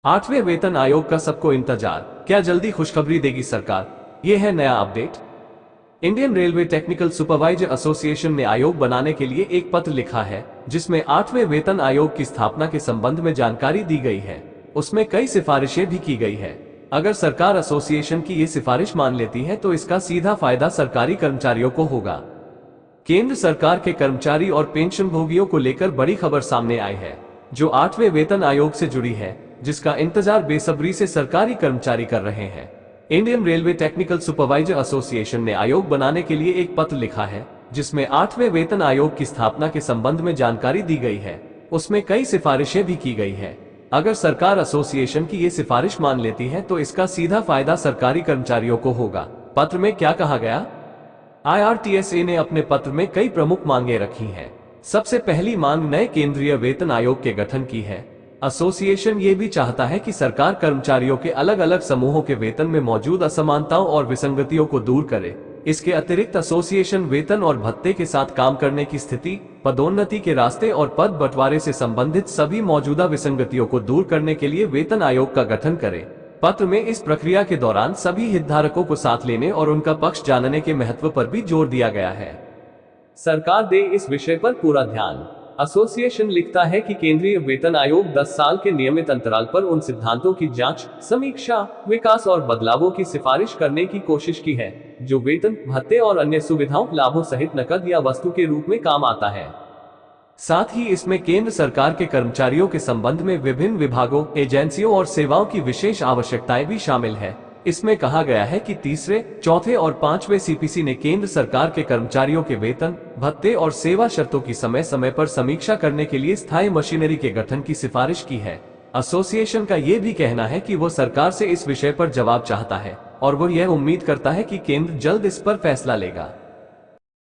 8वें वेतन आयोग का सबको इंतजार, क्या जल्दी खुशखबरी देगी सरकार? ये है नया update. Indian railway technical supervisor association ने आयोग बनाने के लिए एक पत्र लिखा है, जिसमें 8वें वेतन आयोग की स्थापना के संबंध में जानकारी दी गई है। उसमें कई सिफारिशें भी की गई है। अगर सरकार एसोसिएशन की ये सिफारिश मान लेती है तो इसका सीधा फायदा सरकारी कर्मचारियों को होगा। केंद्र सरकार के कर्मचारी और पेंशन भोगियों को लेकर बड़ी खबर सामने आई है, जो 8वें वेतन आयोग से जुड़ी है, जिसका इंतजार बेसब्री से सरकारी कर्मचारी कर रहे हैं। Indian railway technical supervisor association ने आयोग बनाने के लिए एक पत्र लिखा है, जिसमें 8वें वेतन आयोग की स्थापना के संबंध में जानकारी दी गई है। उसमें कई सिफारिशें भी की गई है। अगर सरकार एसोसिएशन की ये सिफारिश मान लेती है तो इसका सीधा फायदा सरकारी कर्मचारियों को होगा। पत्र में क्या कहा गया? IRTSA ने अपने पत्र में कई प्रमुख मांगे रखी हैं। सबसे पहली मांग नए केंद्रीय वेतन आयोग के गठन की है। एसोसिएशन ये भी चाहता है कि सरकार कर्मचारियों के अलग अलग समूहों के वेतन में मौजूद असमानताओं और विसंगतियों को दूर करे। इसके अतिरिक्त एसोसिएशन वेतन और भत्ते के साथ काम करने की स्थिति, पदोन्नति के रास्ते और पद बंटवारे से संबंधित सभी मौजूदा विसंगतियों को दूर करने के लिए वेतन आयोग का गठन करे। पत्र में इस प्रक्रिया के दौरान सभी हितधारकों को साथ लेने और उनका पक्ष जानने के महत्व पर भी जोर दिया गया है। सरकार दे इस विषय पर पूरा ध्यान। एसोसिएशन लिखता है कि केंद्रीय वेतन आयोग 10 साल के नियमित अंतराल पर उन सिद्धांतों की जांच, समीक्षा, विकास और बदलावों की सिफारिश करने की कोशिश की है, जो वेतन, भत्ते और अन्य सुविधाओं, लाभों सहित नकद या वस्तु के रूप में काम आता है। साथ ही इसमें केंद्र सरकार के कर्मचारियों के संबंध में विभिन्न विभागों, एजेंसियों और सेवाओं की विशेष आवश्यकताएं भी शामिल है। इसमें कहा गया है कि तीसरे, चौथे और 5वें CPC ने केंद्र सरकार के कर्मचारियों के वेतन, भत्ते और सेवा शर्तों की समय समय पर समीक्षा करने के लिए स्थायी मशीनरी के गठन की सिफारिश की है। एसोसिएशन का ये भी कहना है कि वो सरकार से इस विषय पर जवाब चाहता है और वो यह उम्मीद करता है कि केंद्र जल्द इस पर फैसला लेगा।